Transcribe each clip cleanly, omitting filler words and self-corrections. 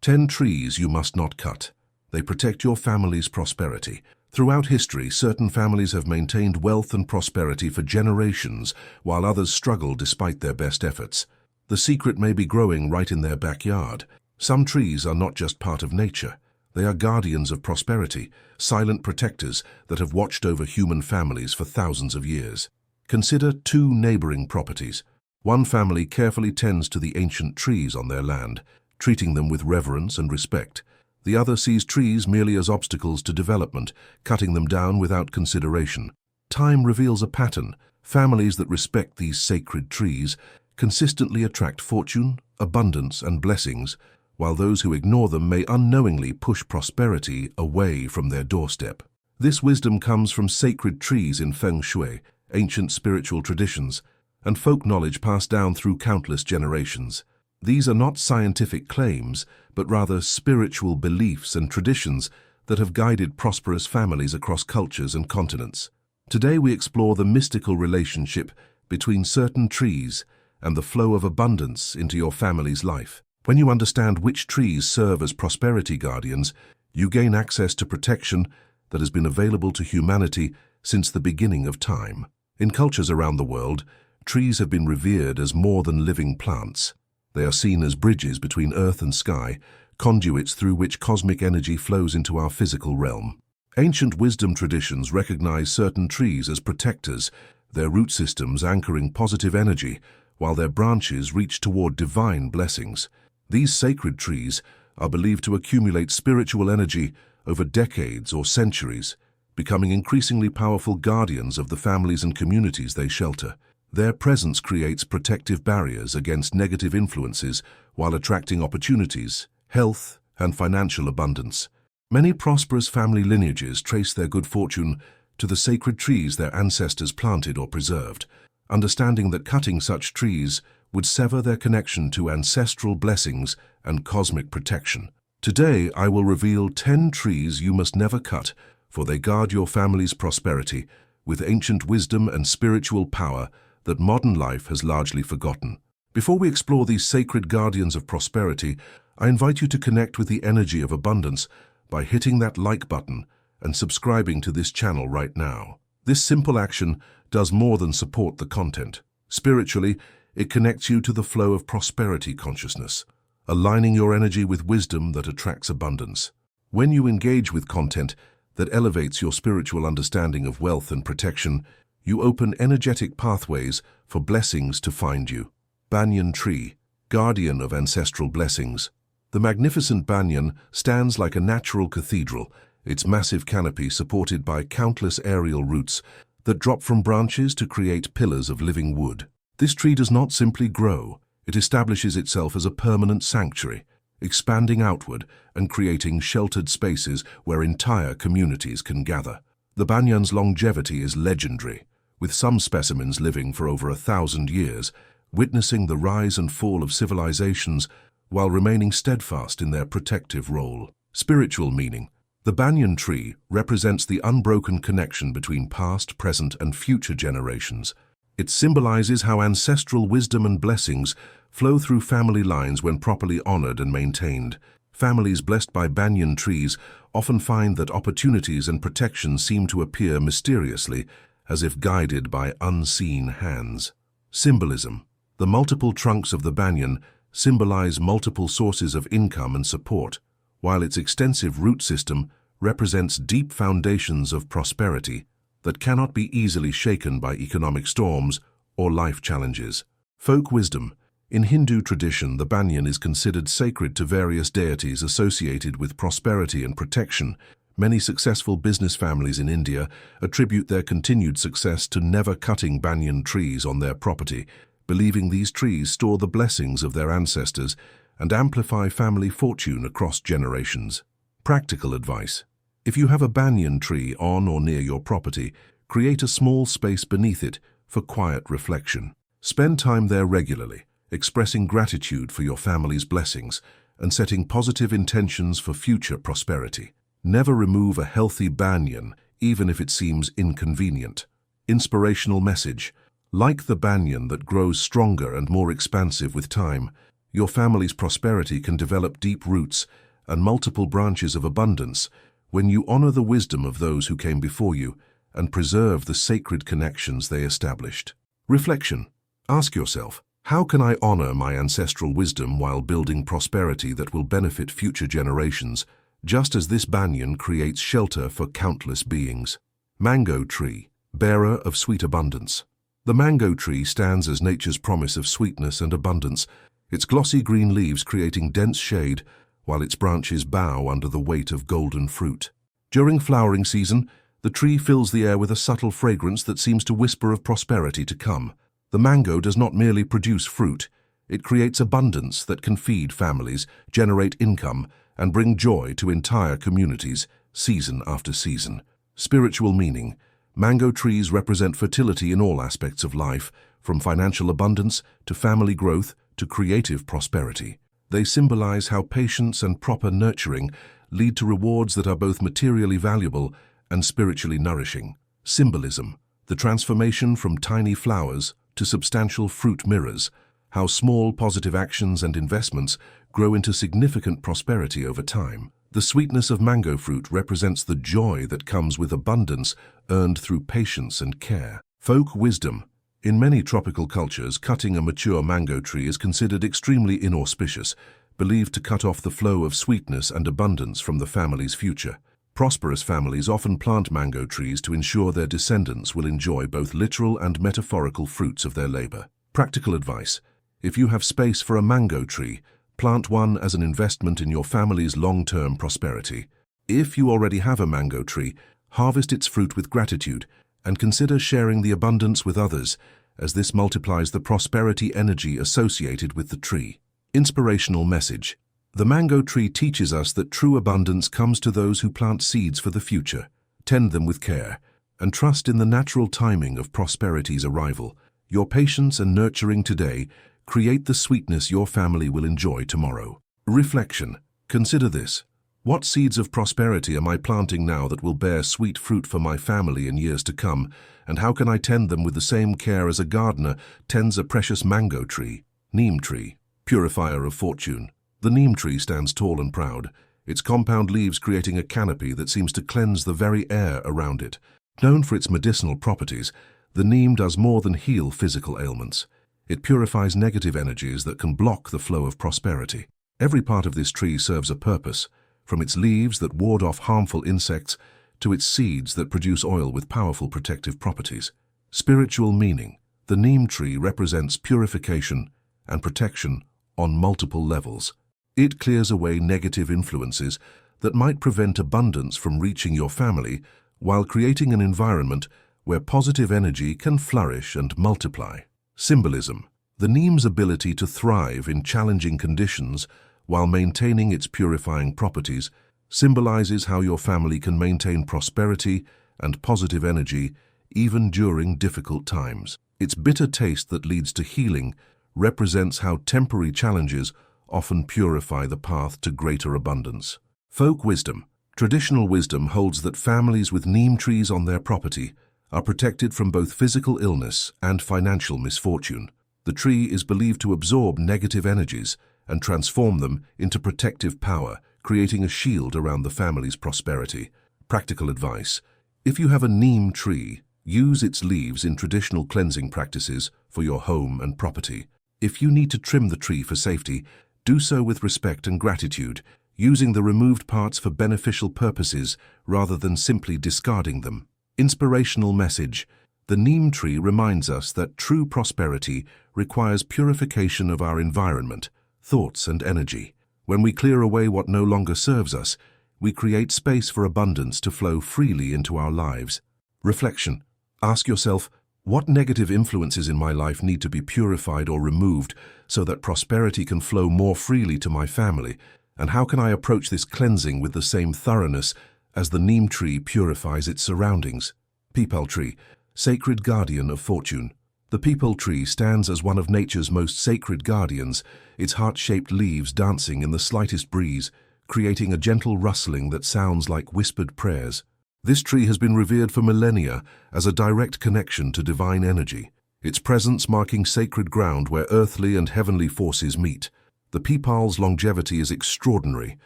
10 trees you must not cut. They protect your family's prosperity. Throughout history, certain families have maintained wealth and prosperity for generations, while others struggle despite their best efforts. The secret may be growing right in their backyard. Some trees are not just part of nature. They are guardians of prosperity, silent protectors that have watched over human families for thousands of years. Consider 2 neighboring properties. One family carefully tends to the ancient trees on their land, treating them with reverence and respect. The other sees trees merely as obstacles to development, cutting them down without consideration. Time reveals a pattern. Families that respect these sacred trees consistently attract fortune, abundance, and blessings, while those who ignore them may unknowingly push prosperity away from their doorstep. This wisdom comes from sacred trees in Feng Shui, ancient spiritual traditions, and folk knowledge passed down through countless generations. These are not scientific claims, but rather spiritual beliefs and traditions that have guided prosperous families across cultures and continents. Today we explore the mystical relationship between certain trees and the flow of abundance into your family's life. When you understand which trees serve as prosperity guardians, you gain access to protection that has been available to humanity since the beginning of time. In cultures around the world, trees have been revered as more than living plants. They are seen as bridges between earth and sky, conduits through which cosmic energy flows into our physical realm. Ancient wisdom traditions recognize certain trees as protectors, their root systems anchoring positive energy, while their branches reach toward divine blessings. These sacred trees are believed to accumulate spiritual energy over decades or centuries, becoming increasingly powerful guardians of the families and communities they shelter. Their presence creates protective barriers against negative influences while attracting opportunities, health, and financial abundance. Many prosperous family lineages trace their good fortune to the sacred trees their ancestors planted or preserved, understanding that cutting such trees would sever their connection to ancestral blessings and cosmic protection. Today, I will reveal 10 trees you must never cut, for they guard your family's prosperity with ancient wisdom and spiritual power that modern life has largely forgotten. Before we explore these sacred guardians of prosperity, I invite you to connect with the energy of abundance by hitting that like button and subscribing to this channel right now. This simple action does more than support the content. Spiritually, it connects you to the flow of prosperity consciousness, aligning your energy with wisdom that attracts abundance. When you engage with content that elevates your spiritual understanding of wealth and protection, you open energetic pathways for blessings to find you. Banyan tree, guardian of ancestral blessings. The magnificent banyan stands like a natural cathedral, its massive canopy supported by countless aerial roots that drop from branches to create pillars of living wood. This tree does not simply grow, it establishes itself as a permanent sanctuary, expanding outward and creating sheltered spaces where entire communities can gather. The banyan's longevity is legendary, with some specimens living for over 1,000 years, witnessing the rise and fall of civilizations while remaining steadfast in their protective role. Spiritual meaning. The banyan tree represents the unbroken connection between past, present, and future generations. It symbolizes how ancestral wisdom and blessings flow through family lines when properly honored and maintained. Families blessed by banyan trees often find that opportunities and protection seem to appear mysteriously, as if guided by unseen hands. Symbolism. The multiple trunks of the banyan symbolize multiple sources of income and support, while its extensive root system represents deep foundations of prosperity that cannot be easily shaken by economic storms or life challenges. Folk wisdom. In Hindu tradition, the banyan is considered sacred to various deities associated with prosperity and protection. Many successful business families in India attribute their continued success to never cutting banyan trees on their property, believing these trees store the blessings of their ancestors and amplify family fortune across generations. Practical advice. If you have a banyan tree on or near your property, create a small space beneath it for quiet reflection. Spend time there regularly, expressing gratitude for your family's blessings and setting positive intentions for future prosperity. Never remove a healthy banyan, even if it seems inconvenient. Inspirational message. Like the banyan that grows stronger and more expansive with time, Your family's prosperity can develop deep roots and multiple branches of abundance when you honor the wisdom of those who came before you and preserve the sacred connections they established. Reflection. Ask yourself, how can I honor my ancestral wisdom while building prosperity that will benefit future generations, just as this banyan creates shelter for countless beings? Mango tree, bearer of sweet abundance. The mango tree stands as nature's promise of sweetness and abundance, its glossy green leaves creating dense shade, while its branches bow under the weight of golden fruit. During flowering season, the tree fills the air with a subtle fragrance that seems to whisper of prosperity to come. The mango does not merely produce fruit, it creates abundance that can feed families, generate income, and bring joy to entire communities, season after season. Spiritual meaning. Mango trees represent fertility in all aspects of life, from financial abundance to family growth to creative prosperity. They symbolize how patience and proper nurturing lead to rewards that are both materially valuable and spiritually nourishing. Symbolism. The transformation from tiny flowers to substantial fruit mirrors how small positive actions and investments grow into significant prosperity over time. The sweetness of mango fruit represents the joy that comes with abundance earned through patience and care. Folk wisdom. In many tropical cultures, cutting a mature mango tree is considered extremely inauspicious, believed to cut off the flow of sweetness and abundance from the family's future. Prosperous families often plant mango trees to ensure their descendants will enjoy both literal and metaphorical fruits of their labor. Practical advice. If you have space for a mango tree, plant one as an investment in your family's long-term prosperity. If you already have a mango tree, harvest its fruit with gratitude and consider sharing the abundance with others, as this multiplies the prosperity energy associated with the tree. Inspirational message. The mango tree teaches us that true abundance comes to those who plant seeds for the future, tend them with care, and trust in the natural timing of prosperity's arrival. Your patience and nurturing today create the sweetness your family will enjoy tomorrow. Reflection. Consider this. What seeds of prosperity am I planting now that will bear sweet fruit for my family in years to come, and how can I tend them with the same care as a gardener tends a precious mango tree? Neem tree, purifier of fortune. The neem tree stands tall and proud, its compound leaves creating a canopy that seems to cleanse the very air around it. Known for its medicinal properties, the neem does more than heal physical ailments. It purifies negative energies that can block the flow of prosperity. Every part of this tree serves a purpose, from its leaves that ward off harmful insects to its seeds that produce oil with powerful protective properties. Spiritual meaning. The neem tree represents purification and protection on multiple levels. It clears away negative influences that might prevent abundance from reaching your family while creating an environment where positive energy can flourish and multiply. Symbolism. The neem's ability to thrive in challenging conditions while maintaining its purifying properties symbolizes how your family can maintain prosperity and positive energy even during difficult times. Its bitter taste that leads to healing represents how temporary challenges often purify the path to greater abundance. Folk wisdom. Traditional wisdom holds that families with neem trees on their property are protected from both physical illness and financial misfortune. The tree is believed to absorb negative energies and transform them into protective power, creating a shield around the family's prosperity. Practical advice. If you have a neem tree, use its leaves in traditional cleansing practices for your home and property. If you need to trim the tree for safety, do so with respect and gratitude, using the removed parts for beneficial purposes rather than simply discarding them. Inspirational message. The neem tree reminds us that true prosperity requires purification of our environment, thoughts, and energy. When we clear away what no longer serves us, we create space for abundance to flow freely into our lives. Reflection. Ask yourself, what negative influences in my life need to be purified or removed so that prosperity can flow more freely to my family? And how can I approach this cleansing with the same thoroughness as the neem tree purifies its surroundings? Peepal tree, sacred guardian of fortune. The peepal tree stands as one of nature's most sacred guardians, its heart-shaped leaves dancing in the slightest breeze, creating a gentle rustling that sounds like whispered prayers. This tree has been revered for millennia as a direct connection to divine energy, its presence marking sacred ground where earthly and heavenly forces meet. The peepal's longevity is extraordinary,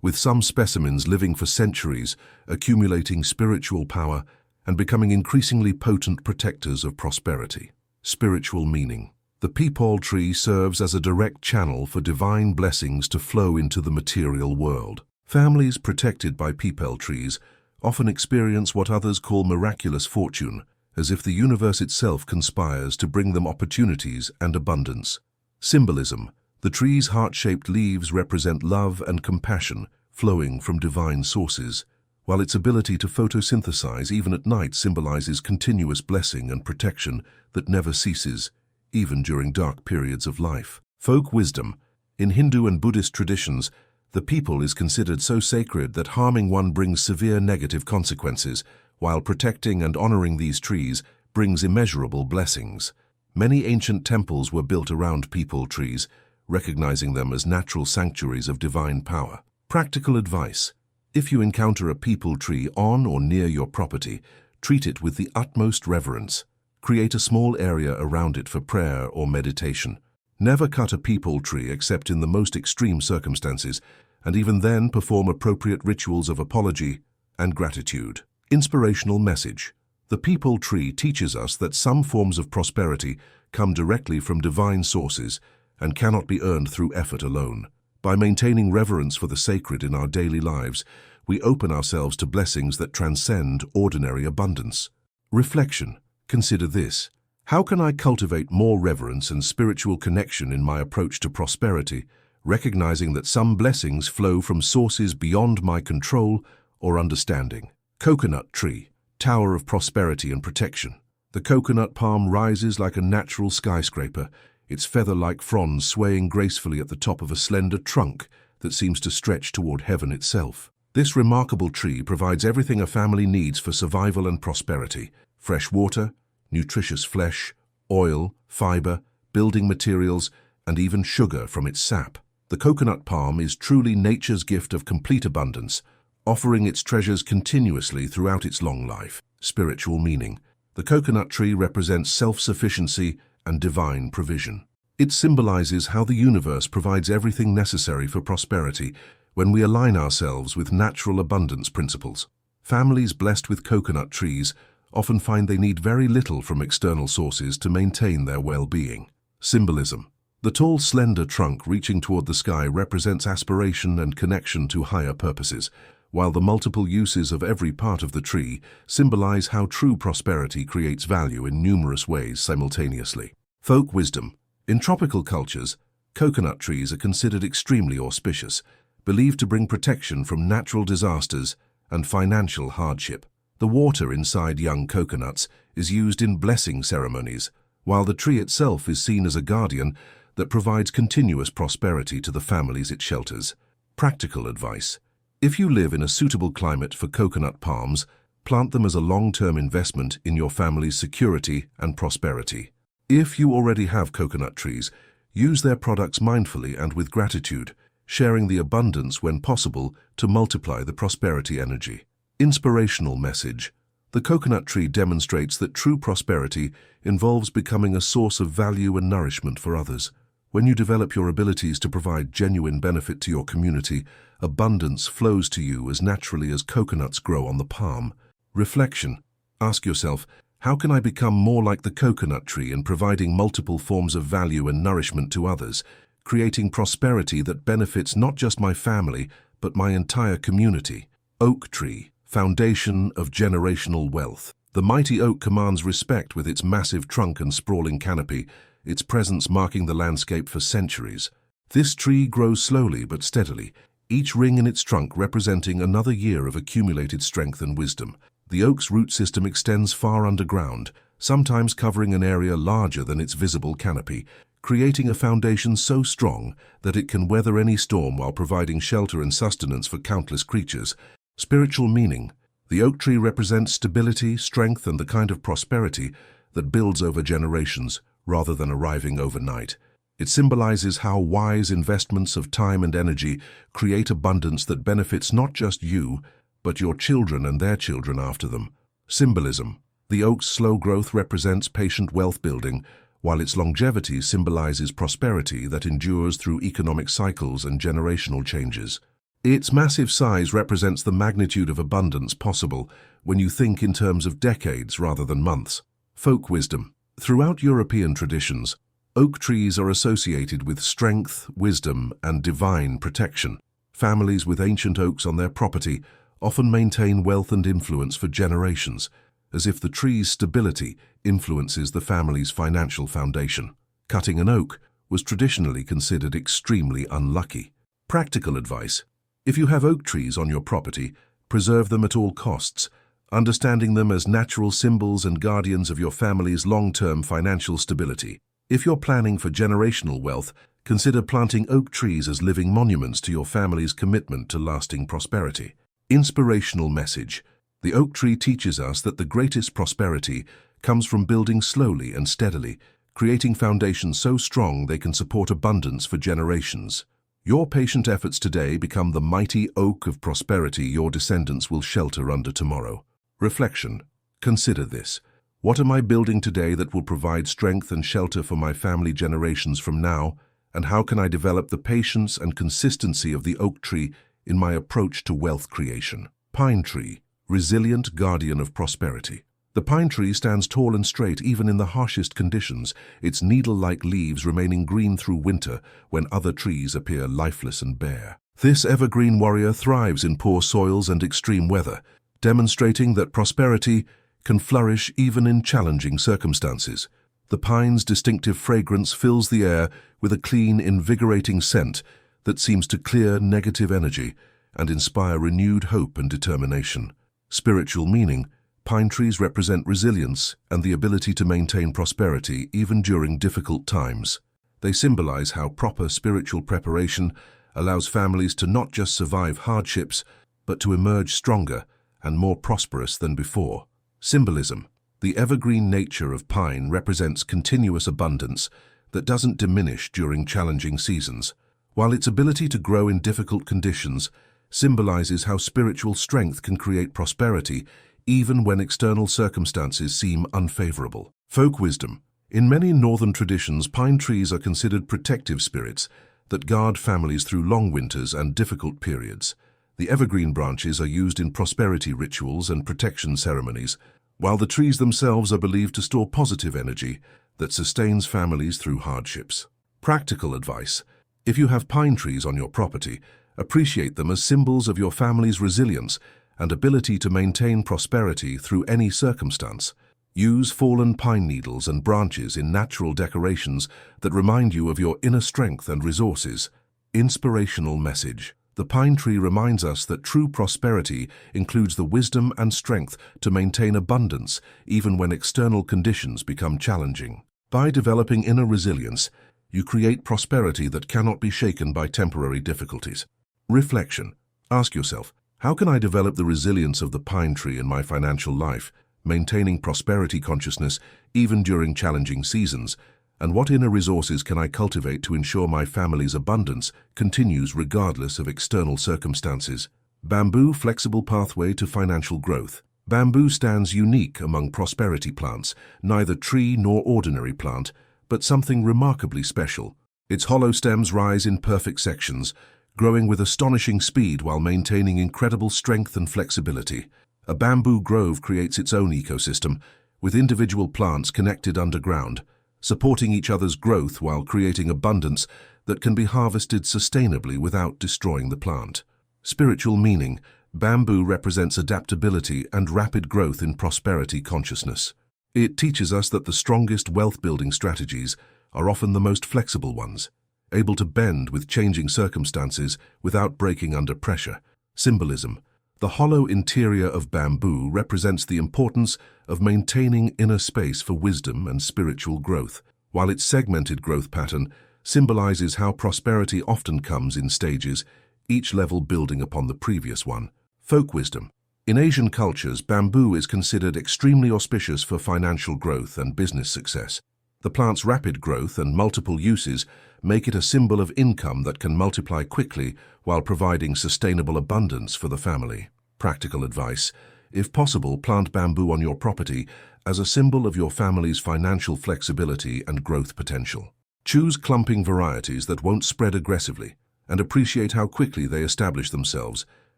with some specimens living for centuries, accumulating spiritual power and becoming increasingly potent protectors of prosperity. Spiritual meaning. The peepal tree serves as a direct channel for divine blessings to flow into the material world. Families protected by peepal trees often experience what others call miraculous fortune, as if the universe itself conspires to bring them opportunities and abundance. Symbolism. The tree's heart-shaped leaves represent love and compassion flowing from divine sources, while its ability to photosynthesize even at night symbolizes continuous blessing and protection that never ceases, even during dark periods of life. Folk wisdom. In Hindu and Buddhist traditions, the peepal is considered so sacred that harming one brings severe negative consequences, while protecting and honoring these trees brings immeasurable blessings. Many ancient temples were built around peepal trees, recognizing them as natural sanctuaries of divine power. Practical advice. If you encounter a peepal tree on or near your property, treat it with the utmost reverence. Create a small area around it for prayer or meditation. Never cut a peepal tree except in the most extreme circumstances, and even then perform appropriate rituals of apology and gratitude. Inspirational message. The peepal tree teaches us that some forms of prosperity come directly from divine sources and cannot be earned through effort alone. By maintaining reverence for the sacred in our daily lives, we open ourselves to blessings that transcend ordinary abundance. Reflection. Consider this. How can I cultivate more reverence and spiritual connection in my approach to prosperity, recognizing that some blessings flow from sources beyond my control or understanding? Coconut tree, tower of prosperity and protection. The coconut palm rises like a natural skyscraper, its feather-like fronds swaying gracefully at the top of a slender trunk that seems to stretch toward heaven itself. This remarkable tree provides everything a family needs for survival and prosperity: fresh water, nutritious flesh, oil, fiber, building materials, and even sugar from its sap. The coconut palm is truly nature's gift of complete abundance, offering its treasures continuously throughout its long life. Spiritual meaning. The coconut tree represents self-sufficiency and divine provision. It symbolizes how the universe provides everything necessary for prosperity when we align ourselves with natural abundance principles. Families blessed with coconut trees often find they need very little from external sources to maintain their well-being. Symbolism. The tall, slender trunk reaching toward the sky represents aspiration and connection to higher purposes, while the multiple uses of every part of the tree symbolize how true prosperity creates value in numerous ways simultaneously. Folk wisdom. In tropical cultures, coconut trees are considered extremely auspicious, believed to bring protection from natural disasters and financial hardship. The water inside young coconuts is used in blessing ceremonies, while the tree itself is seen as a guardian that provides continuous prosperity to the families it shelters. Practical advice. If you live in a suitable climate for coconut palms, plant them as a long-term investment in your family's security and prosperity. If you already have coconut trees, use their products mindfully and with gratitude, sharing the abundance when possible to multiply the prosperity energy. Inspirational message. The coconut tree demonstrates that true prosperity involves becoming a source of value and nourishment for others. When you develop your abilities to provide genuine benefit to your community, abundance flows to you as naturally as coconuts grow on the palm. Reflection. Ask yourself, how can I become more like the coconut tree in providing multiple forms of value and nourishment to others, creating prosperity that benefits not just my family, but my entire community? Oak tree, foundation of generational wealth. The mighty oak commands respect with its massive trunk and sprawling canopy, its presence marking the landscape for centuries. This tree grows slowly but steadily, each ring in its trunk representing another year of accumulated strength and wisdom. The oak's root system extends far underground, sometimes covering an area larger than its visible canopy, creating a foundation so strong that it can weather any storm while providing shelter and sustenance for countless creatures. Spiritual meaning. The oak tree represents stability, strength, and the kind of prosperity that builds over generations, rather than arriving overnight. It symbolizes how wise investments of time and energy create abundance that benefits not just you, but your children and their children after them. Symbolism. The oak's slow growth represents patient wealth building, while its longevity symbolizes prosperity that endures through economic cycles and generational changes. Its massive size represents the magnitude of abundance possible when you think in terms of decades rather than months. Folk wisdom. Throughout European traditions, oak trees are associated with strength, wisdom, and divine protection. Families with ancient oaks on their property often maintain wealth and influence for generations, as if the tree's stability influences the family's financial foundation. Cutting an oak was traditionally considered extremely unlucky. Practical advice. If you have oak trees on your property, preserve them at all costs, understanding them as natural symbols and guardians of your family's long-term financial stability. If you're planning for generational wealth, consider planting oak trees as living monuments to your family's commitment to lasting prosperity. Inspirational message. The oak tree teaches us that the greatest prosperity comes from building slowly and steadily, creating foundations so strong they can support abundance for generations. Your patient efforts today become the mighty oak of prosperity your descendants will shelter under tomorrow. Reflection. Consider this. What am I building today that will provide strength and shelter for my family generations from now? And how can I develop the patience and consistency of the oak tree in my approach to wealth creation? Pine tree, resilient guardian of prosperity. The pine tree stands tall and straight even in the harshest conditions, its needle-like leaves remaining green through winter when other trees appear lifeless and bare. This evergreen warrior thrives in poor soils and extreme weather, demonstrating that prosperity can flourish even in challenging circumstances. The pine's distinctive fragrance fills the air with a clean, invigorating scent that seems to clear negative energy and inspire renewed hope and determination. Spiritual meaning. Pine trees represent resilience and the ability to maintain prosperity even during difficult times. They symbolize how proper spiritual preparation allows families to not just survive hardships, but to emerge stronger and more prosperous than before. Symbolism. The evergreen nature of pine represents continuous abundance that doesn't diminish during challenging seasons, while its ability to grow in difficult conditions symbolizes how spiritual strength can create prosperity even when external circumstances seem unfavorable. Folk wisdom. In many northern traditions, pine trees are considered protective spirits that guard families through long winters and difficult periods. The evergreen branches are used in prosperity rituals and protection ceremonies, while the trees themselves are believed to store positive energy that sustains families through hardships. Practical advice. If you have pine trees on your property, appreciate them as symbols of your family's resilience and ability to maintain prosperity through any circumstance. Use fallen pine needles and branches in natural decorations that remind you of your inner strength and resources. Inspirational message. The pine tree reminds us that true prosperity includes the wisdom and strength to maintain abundance even when external conditions become challenging. By developing inner resilience, you create prosperity that cannot be shaken by temporary difficulties. Reflection. Ask yourself, how can I develop the resilience of the pine tree in my financial life, maintaining prosperity consciousness even during challenging seasons? And what inner resources can I cultivate to ensure my family's abundance continues regardless of external circumstances? Bamboo, flexible pathway to financial growth. Bamboo stands unique among prosperity plants, neither tree nor ordinary plant, but something remarkably special. Its hollow stems rise in perfect sections, growing with astonishing speed while maintaining incredible strength and flexibility. A bamboo grove creates its own ecosystem, with individual plants connected underground, supporting each other's growth while creating abundance that can be harvested sustainably without destroying the plant. Spiritual meaning. Bamboo represents adaptability and rapid growth in prosperity consciousness. It teaches us that the strongest wealth-building strategies are often the most flexible ones, able to bend with changing circumstances without breaking under pressure. Symbolism. The hollow interior of bamboo represents the importance of maintaining inner space for wisdom and spiritual growth, while its segmented growth pattern symbolizes how prosperity often comes in stages, each level building upon the previous one. Folk wisdom. In Asian cultures, bamboo is considered extremely auspicious for financial growth and business success. The plant's rapid growth and multiple uses make it a symbol of income that can multiply quickly while providing sustainable abundance for the family. Practical advice. If possible, plant bamboo on your property as a symbol of your family's financial flexibility and growth potential. Choose clumping varieties that won't spread aggressively, and appreciate how quickly they establish themselves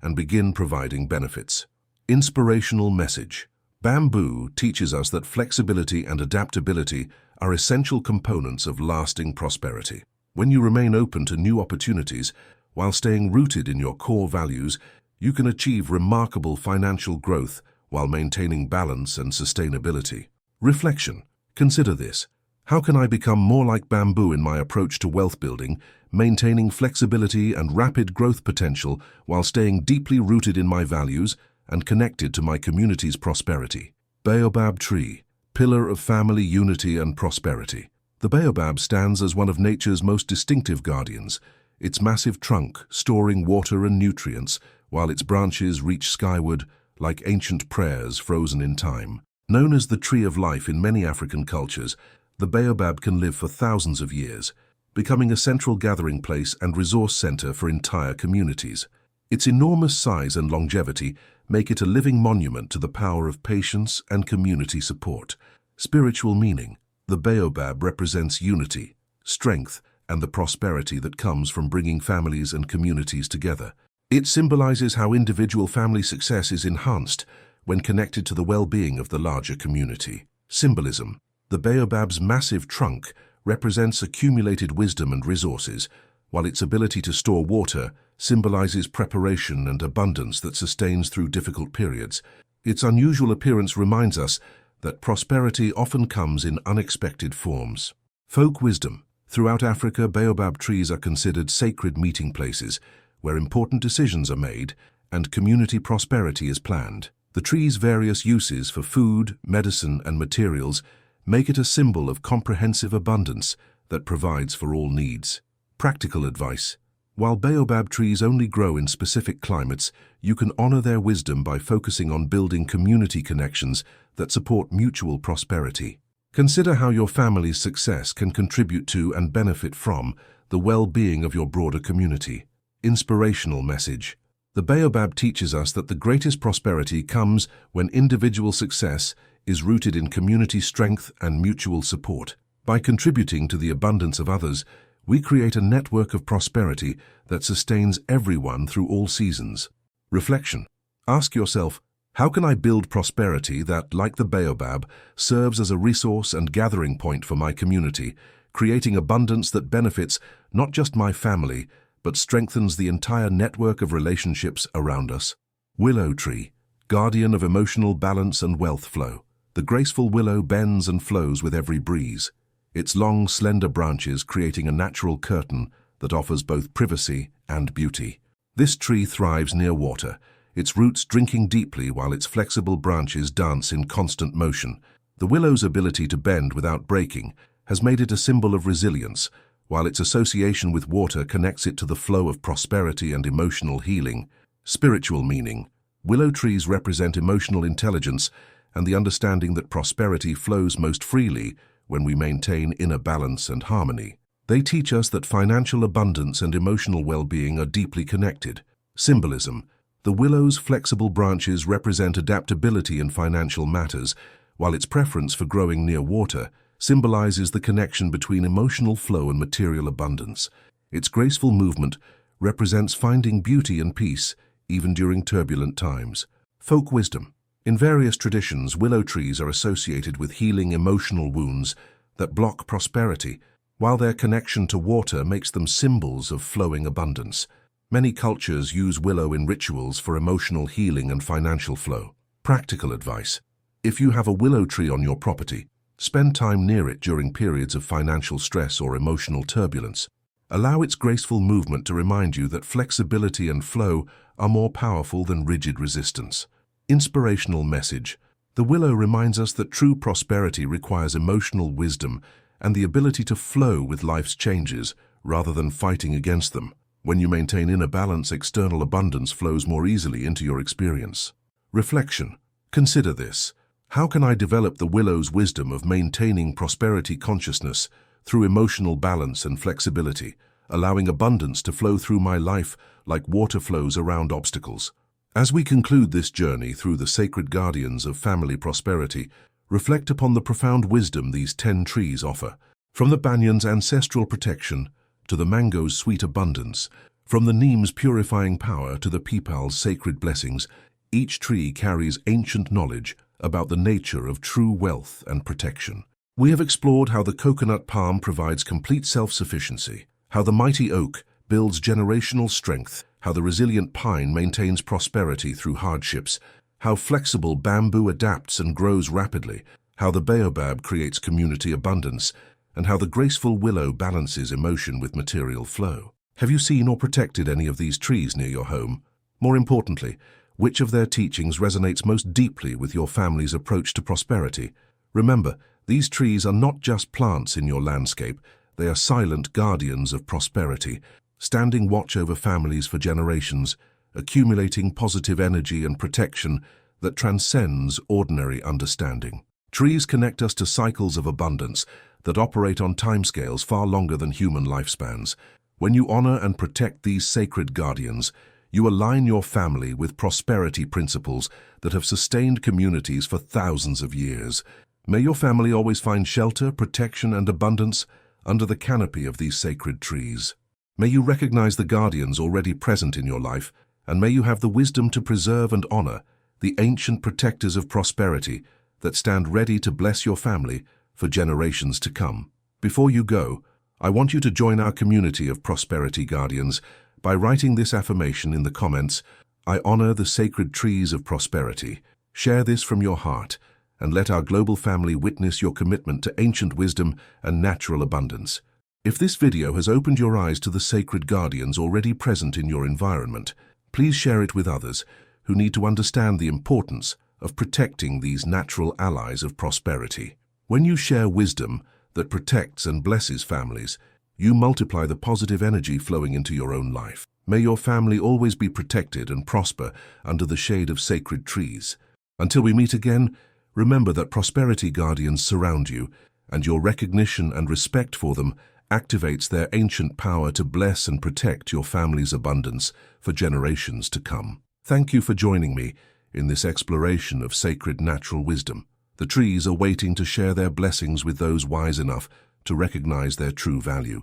and begin providing benefits. Inspirational message. Bamboo teaches us that flexibility and adaptability are essential components of lasting prosperity. When you remain open to new opportunities while staying rooted in your core values, you can achieve remarkable financial growth while maintaining balance and sustainability. Reflection. Consider this. How can I become more like bamboo in my approach to wealth building, maintaining flexibility and rapid growth potential while staying deeply rooted in my values and connected to my community's prosperity? Baobab tree, pillar of family unity and prosperity. The baobab stands as one of nature's most distinctive guardians, its massive trunk storing water and nutrients, while its branches reach skyward like ancient prayers frozen in time. Known as the tree of life in many African cultures, the baobab can live for thousands of years, becoming a central gathering place and resource center for entire communities. Its enormous size and longevity make it a living monument to the power of patience and community support. Spiritual meaning. The baobab represents unity, strength, and the prosperity that comes from bringing families and communities together. It symbolizes how individual family success is enhanced when connected to the well-being of the larger community. Symbolism. The baobab's massive trunk represents accumulated wisdom and resources, while its ability to store water symbolizes preparation and abundance that sustains through difficult periods. Its unusual appearance reminds us that prosperity often comes in unexpected forms. Folk wisdom. Throughout Africa, baobab trees are considered sacred meeting places where important decisions are made and community prosperity is planned. The tree's various uses for food, medicine, and materials make it a symbol of comprehensive abundance that provides for all needs. Practical advice. While baobab trees only grow in specific climates, you can honor their wisdom by focusing on building community connections that support mutual prosperity. Consider how your family's success can contribute to and benefit from the well-being of your broader community. Inspirational message. The baobab teaches us that the greatest prosperity comes when individual success is rooted in community strength and mutual support. By contributing to the abundance of others, we create a network of prosperity that sustains everyone through all seasons. Reflection. Ask yourself, how can I build prosperity that, like the baobab, serves as a resource and gathering point for my community, creating abundance that benefits not just my family, but strengthens the entire network of relationships around us? Willow tree, guardian of emotional balance and wealth flow. The graceful willow bends and flows with every breeze, its long, slender branches creating a natural curtain that offers both privacy and beauty. This tree thrives near water, its roots drinking deeply while its flexible branches dance in constant motion. The willow's ability to bend without breaking has made it a symbol of resilience, while its association with water connects it to the flow of prosperity and emotional healing. Spiritual meaning. Willow trees represent emotional intelligence and the understanding that prosperity flows most freely when we maintain inner balance and harmony. They teach us that financial abundance and emotional well-being are deeply connected. Symbolism. The willow's flexible branches represent adaptability in financial matters, while its preference for growing near water symbolizes the connection between emotional flow and material abundance. Its graceful movement represents finding beauty and peace, even during turbulent times. Folk wisdom. In various traditions, willow trees are associated with healing emotional wounds that block prosperity, while their connection to water makes them symbols of flowing abundance. Many cultures use willow in rituals for emotional healing and financial flow. Practical advice. If you have a willow tree on your property, spend time near it during periods of financial stress or emotional turbulence. Allow its graceful movement to remind you that flexibility and flow are more powerful than rigid resistance. Inspirational message. The willow reminds us that true prosperity requires emotional wisdom and the ability to flow with life's changes rather than fighting against them. When you maintain inner balance, external abundance flows more easily into your experience. Reflection. Consider this. How can I develop the willow's wisdom of maintaining prosperity consciousness through emotional balance and flexibility, allowing abundance to flow through my life like water flows around obstacles? As we conclude this journey through the sacred guardians of family prosperity, reflect upon the profound wisdom these 10 trees offer. From the banyan's ancestral protection to the mango's sweet abundance, from the neem's purifying power to the peepal's sacred blessings, each tree carries ancient knowledge about the nature of true wealth and protection. We have explored how the coconut palm provides complete self-sufficiency, how the mighty oak builds generational strength, how the resilient pine maintains prosperity through hardships, how flexible bamboo adapts and grows rapidly, how the baobab creates community abundance, and how the graceful willow balances emotion with material flow. Have you seen or protected any of these trees near your home? More importantly, which of their teachings resonates most deeply with your family's approach to prosperity? Remember, these trees are not just plants in your landscape, they are silent guardians of prosperity, standing watch over families for generations, accumulating positive energy and protection that transcends ordinary understanding. Trees connect us to cycles of abundance that operate on timescales far longer than human lifespans. When you honor and protect these sacred guardians, you align your family with prosperity principles that have sustained communities for thousands of years. May your family always find shelter, protection, and abundance under the canopy of these sacred trees. May you recognize the guardians already present in your life, and may you have the wisdom to preserve and honor the ancient protectors of prosperity that stand ready to bless your family for generations to come. Before you go, I want you to join our community of prosperity guardians by writing this affirmation in the comments: I honor the sacred trees of prosperity. Share this from your heart, and let our global family witness your commitment to ancient wisdom and natural abundance. If this video has opened your eyes to the sacred guardians already present in your environment, please share it with others who need to understand the importance of protecting these natural allies of prosperity. When you share wisdom that protects and blesses families, you multiply the positive energy flowing into your own life. May your family always be protected and prosper under the shade of sacred trees. Until we meet again, remember that prosperity guardians surround you, and your recognition and respect for them activates their ancient power to bless and protect your family's abundance for generations to come. Thank you for joining me in this exploration of sacred natural wisdom. The trees are waiting to share their blessings with those wise enough to recognize their true value.